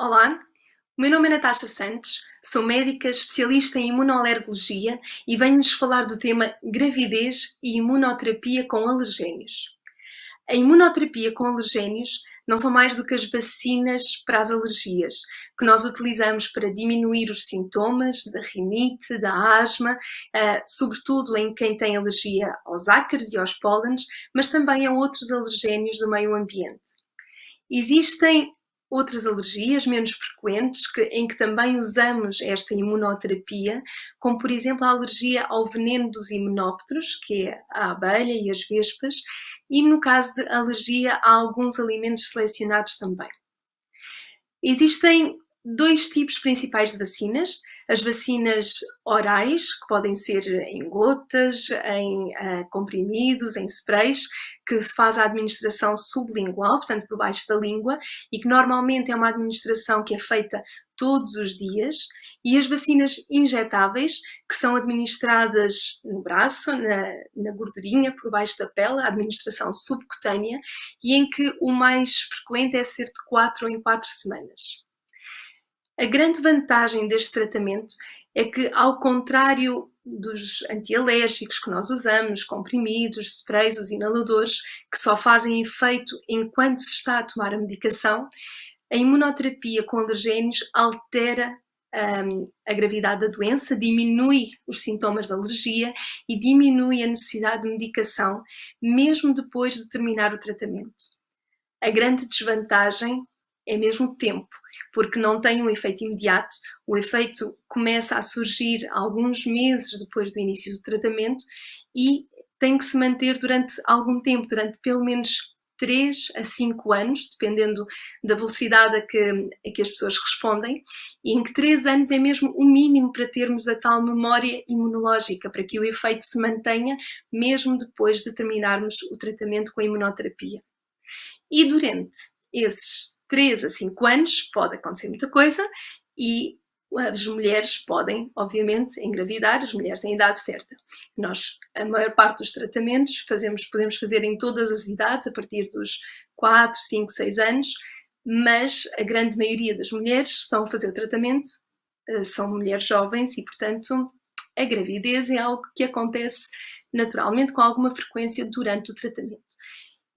Olá, o meu nome é Natasha Santos, sou médica especialista em imunoalergologia e venho-nos falar do tema gravidez e imunoterapia com alergénios. A imunoterapia com alergénios não são mais do que as vacinas para as alergias, que nós utilizamos para diminuir os sintomas da rinite, da asma, sobretudo em quem tem alergia aos ácaros e aos pólenes, mas também a outros alergénios do meio ambiente. Existem outras alergias menos frequentes em que também usamos esta imunoterapia, como por exemplo a alergia ao veneno dos himenópteros, que é a abelha e as vespas, e no caso de alergia a alguns alimentos selecionados também. Existem dois tipos principais de vacinas: as vacinas orais, que podem ser em gotas, em comprimidos, em sprays, que se faz a administração sublingual, portanto por baixo da língua, e que normalmente é uma administração que é feita todos os dias, e as vacinas injetáveis, que são administradas no braço, na gordurinha, por baixo da pele, a administração subcutânea, e em que o mais frequente é ser de 4 em 4 semanas. A grande vantagem deste tratamento é que, ao contrário dos antialérgicos que nós usamos, comprimidos, sprays, os inaladores, que só fazem efeito enquanto se está a tomar a medicação, a imunoterapia com alergénios altera a gravidade da doença, diminui os sintomas de alergia e diminui a necessidade de medicação, mesmo depois de terminar o tratamento. A grande desvantagem é mesmo o tempo, porque não tem um efeito imediato, o efeito começa a surgir alguns meses depois do início do tratamento e tem que se manter durante algum tempo, durante pelo menos 3 a 5 anos, dependendo da velocidade a que as pessoas respondem, e em que 3 anos é mesmo o mínimo para termos a tal memória imunológica, para que o efeito se mantenha mesmo depois de terminarmos o tratamento com a imunoterapia. E durante esses 3 a 5 anos pode acontecer muita coisa e as mulheres podem, obviamente, engravidar, as mulheres em idade fértil. Nós, a maior parte dos tratamentos, podemos fazer em todas as idades, a partir dos 4, 5, 6 anos, mas a grande maioria das mulheres que estão a fazer o tratamento são mulheres jovens e, portanto, a gravidez é algo que acontece naturalmente com alguma frequência durante o tratamento.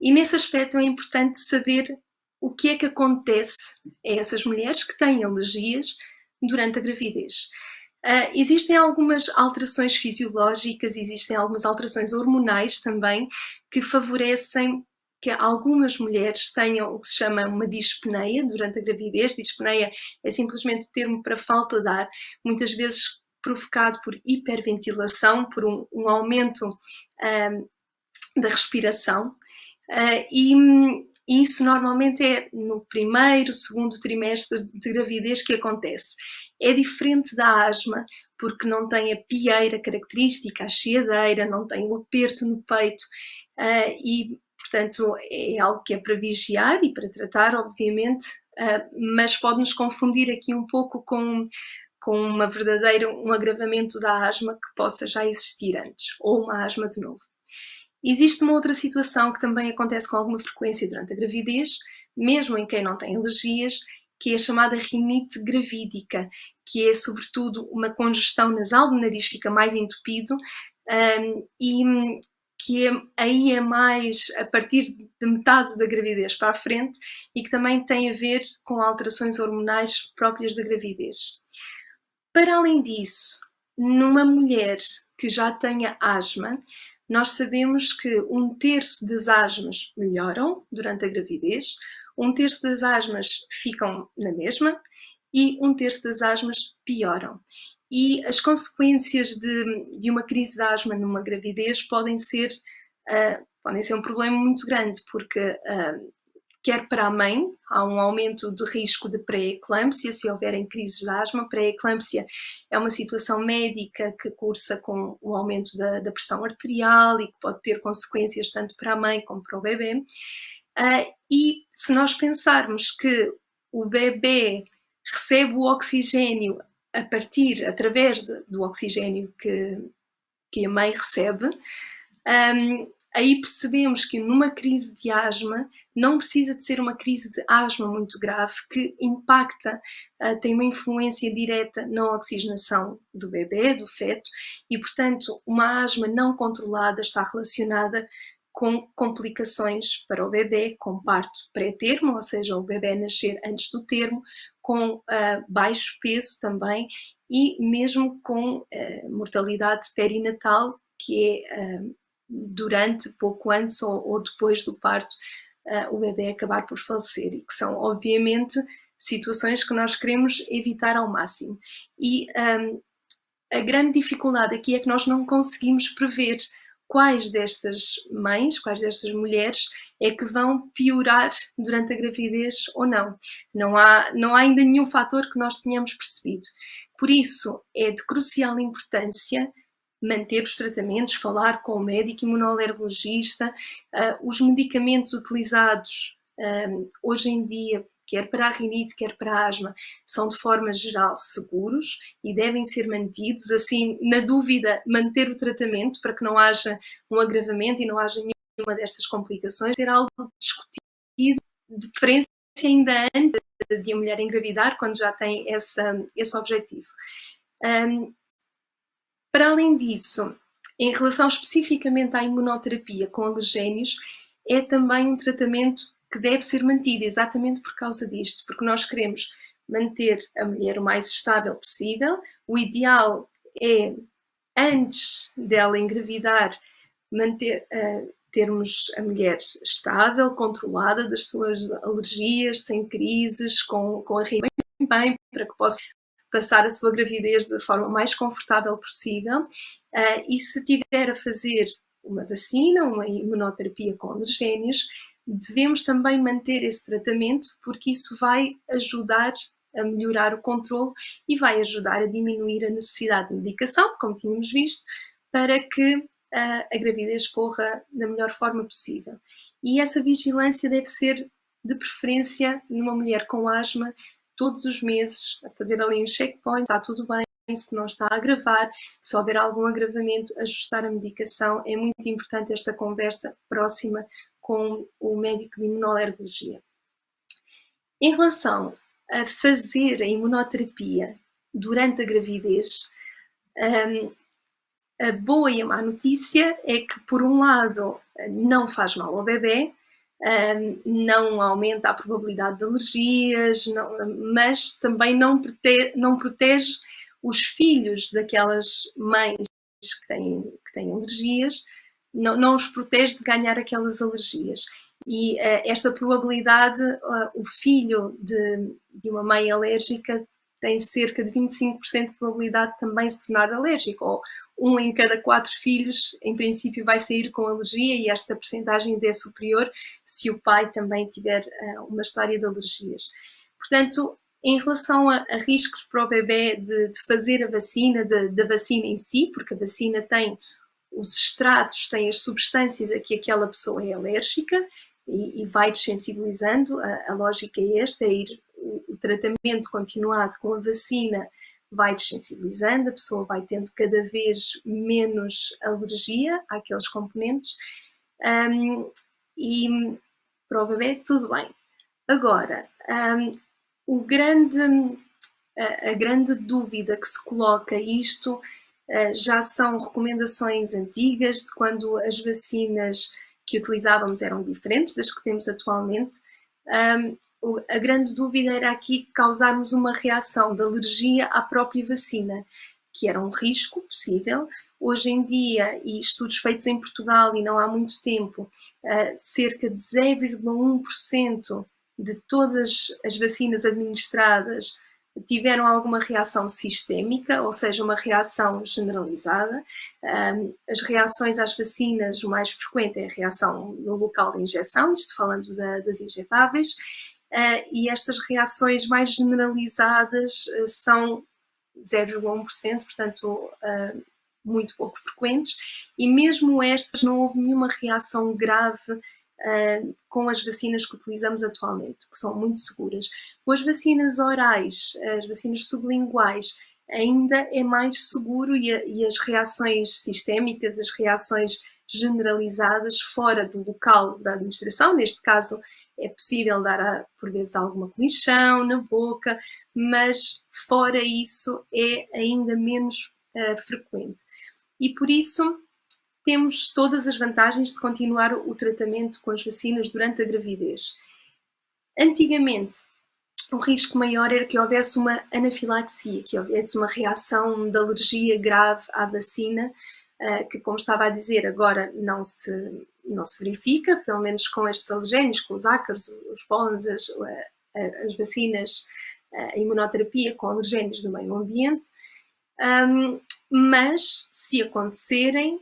E nesse aspecto é importante saber o que é que acontece a essas mulheres que têm alergias durante a gravidez. Existem algumas alterações fisiológicas, existem algumas alterações hormonais também que favorecem que algumas mulheres tenham o que se chama uma dispneia durante a gravidez. Dispneia é simplesmente o termo para falta de ar, muitas vezes provocado por hiperventilação, por um aumento da respiração. E isso normalmente é no primeiro, segundo trimestre de gravidez que acontece. É diferente da asma, porque não tem a pieira característica, a chiadeira, não tem o aperto no peito, e, portanto, é algo que é para vigiar e para tratar, obviamente, mas pode-nos confundir aqui um pouco com um agravamento da asma que possa já existir antes, ou uma asma de novo. Existe uma outra situação que também acontece com alguma frequência durante a gravidez, mesmo em quem não tem alergias, que é a chamada rinite gravídica, que é sobretudo uma congestão nasal, o nariz fica mais entupido, e que aí é mais a partir de metade da gravidez para a frente e que também tem a ver com alterações hormonais próprias da gravidez. Para além disso, numa mulher que já tenha asma, nós sabemos que 1/3 das asmas melhoram durante a gravidez, 1/3 das asmas ficam na mesma e 1/3 das asmas pioram. E as consequências de uma crise de asma numa gravidez podem ser um problema muito grande, porque quer para a mãe, há um aumento de risco de pré-eclâmpsia se houverem crises de asma. Pré-eclâmpsia é uma situação médica que cursa com o aumento da pressão arterial e que pode ter consequências tanto para a mãe como para o bebê. E se nós pensarmos que o bebê recebe o oxigênio através do oxigênio que a mãe recebe, Aí percebemos que numa crise de asma, não precisa de ser uma crise de asma muito grave, que impacta, tem uma influência direta na oxigenação do bebê, do feto, e portanto uma asma não controlada está relacionada com complicações para o bebê, com parto pré-termo, ou seja, o bebê nascer antes do termo, com baixo peso também, e mesmo com mortalidade perinatal, que é durante, pouco antes ou depois do parto, o bebê acabar por falecer, e que são, obviamente, situações que nós queremos evitar ao máximo. E a grande dificuldade aqui é que nós não conseguimos prever quais destas mães, quais destas mulheres é que vão piorar durante a gravidez ou não. Não há ainda nenhum fator que nós tenhamos percebido. Por isso, é de crucial importância manter os tratamentos, falar com o médico imunoalergologista, os medicamentos utilizados hoje em dia, quer para a rinite, quer para a asma, são de forma geral seguros e devem ser mantidos. Assim, na dúvida, manter o tratamento para que não haja um agravamento e não haja nenhuma destas complicações. Ser algo discutido, de preferência ainda antes de a mulher engravidar, quando já tem esse objetivo. Para além disso, em relação especificamente à imunoterapia com alergénios, é também um tratamento que deve ser mantido, exatamente por causa disto, porque nós queremos manter a mulher o mais estável possível. O ideal é, antes dela engravidar, termos a mulher estável, controlada das suas alergias, sem crises, com a rinite bem, para que possa passar a sua gravidez da forma mais confortável possível. E se tiver a fazer uma vacina, uma imunoterapia com alergénios, devemos também manter esse tratamento, porque isso vai ajudar a melhorar o controlo e vai ajudar a diminuir a necessidade de medicação, como tínhamos visto, para que a gravidez corra da melhor forma possível. E essa vigilância deve ser, de preferência, numa mulher com asma, todos os meses, a fazer ali um checkpoint, está tudo bem, se não está a agravar, se houver algum agravamento, ajustar a medicação. É muito importante esta conversa próxima com o médico de imunoalergologia. Em relação a fazer a imunoterapia durante a gravidez, a boa e a má notícia é que, por um lado, não faz mal ao bebê, não aumenta a probabilidade de alergias, mas também não protege os filhos daquelas mães que têm alergias, não os protege de ganhar aquelas alergias. E esta probabilidade, o filho de uma mãe alérgica tem cerca de 25% de probabilidade de também se tornar alérgico, ou 1 em cada 4 filhos, em princípio, vai sair com alergia, e esta percentagem ainda é superior se o pai também tiver uma história de alergias. Portanto, em relação a riscos para o bebê de fazer a vacina, da vacina em si, porque a vacina tem os extratos, tem as substâncias a que aquela pessoa é alérgica, e vai desensibilizando. A lógica é esta, é ir o tratamento continuado com a vacina vai desensibilizando, a pessoa vai tendo cada vez menos alergia àqueles componentes, e para o bebê tudo bem. Agora, a grande dúvida que se coloca, isto já são recomendações antigas, de quando as vacinas que utilizávamos eram diferentes das que temos atualmente. A grande dúvida era aqui causarmos uma reação de alergia à própria vacina, que era um risco possível. Hoje em dia, e estudos feitos em Portugal e não há muito tempo, cerca de 0,1% de todas as vacinas administradas tiveram alguma reação sistémica, ou seja, uma reação generalizada. As reações às vacinas, o mais frequente é a reação no local de injeção, isto falando das injetáveis, e estas reações mais generalizadas são 0,1%, portanto, muito pouco frequentes, e mesmo estas não houve nenhuma reação grave com as vacinas que utilizamos atualmente, que são muito seguras. Com as vacinas orais, as vacinas sublinguais, ainda é mais seguro, e as reações sistémicas, as reações generalizadas fora do local da administração. Neste caso, é possível dar, por vezes, alguma comichão na boca, mas fora isso é ainda menos frequente. E por isso temos todas as vantagens de continuar o tratamento com as vacinas durante a gravidez. Antigamente, o risco maior era que houvesse uma anafilaxia, que houvesse uma reação de alergia grave à vacina, que, como estava a dizer, agora não se verifica, pelo menos com estes alergénios, com os ácaros, os pólenes, as vacinas, a imunoterapia com alergénios do meio ambiente. Mas, se acontecerem,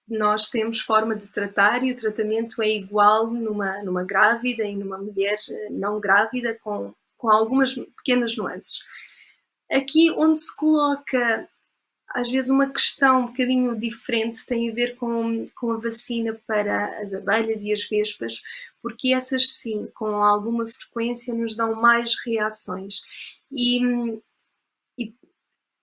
nós temos forma de tratar e o tratamento é igual numa grávida e numa mulher não grávida, com algumas pequenas nuances. Aqui onde se coloca, às vezes, uma questão um bocadinho diferente tem a ver com a vacina para as abelhas e as vespas, porque essas sim, com alguma frequência, nos dão mais reações.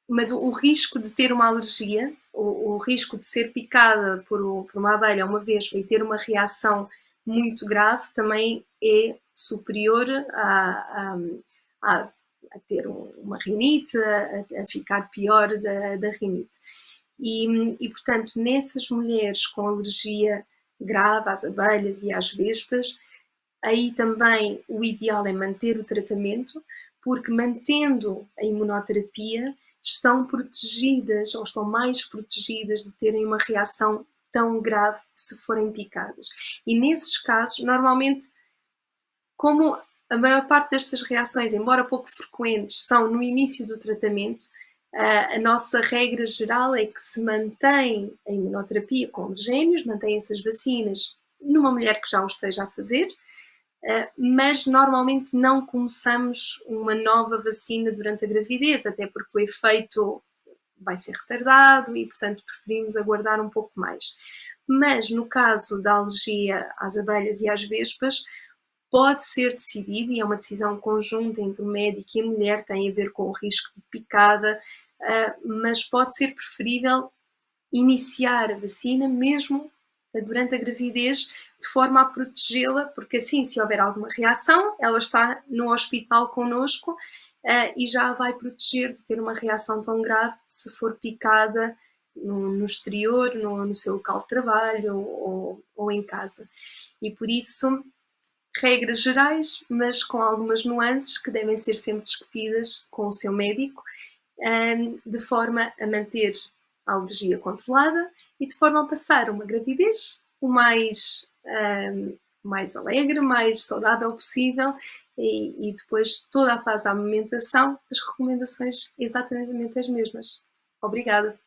Mas o risco de ter uma alergia, o risco de ser picada por uma abelha ou uma vespa e ter uma reação muito grave também é superior a ter uma rinite, a ficar pior da rinite. Portanto, nessas mulheres com alergia grave às abelhas e às vespas, aí também o ideal é manter o tratamento, porque mantendo a imunoterapia estão protegidas ou estão mais protegidas de terem uma reação tão grave se forem picadas. E nesses casos, normalmente, como a maior parte destas reações, embora pouco frequentes, são no início do tratamento, a nossa regra geral é que se mantém a imunoterapia com alergénios, mantém essas vacinas numa mulher que já o esteja a fazer, mas normalmente não começamos uma nova vacina durante a gravidez, até porque o efeito vai ser retardado e, portanto, preferimos aguardar um pouco mais. Mas no caso da alergia às abelhas e às vespas, pode ser decidido, e é uma decisão conjunta entre o médico e a mulher, tem a ver com o risco de picada, mas pode ser preferível iniciar a vacina mesmo durante a gravidez, de forma a protegê-la, porque assim, se houver alguma reação, ela está no hospital connosco e já a vai proteger de ter uma reação tão grave se for picada no exterior, no seu local de trabalho ou em casa. E por isso, regras gerais, mas com algumas nuances que devem ser sempre discutidas com o seu médico, de forma a manter a alergia controlada e de forma a passar uma gravidez o mais alegre, mais saudável possível e depois toda a fase da amamentação, as recomendações exatamente as mesmas. Obrigada.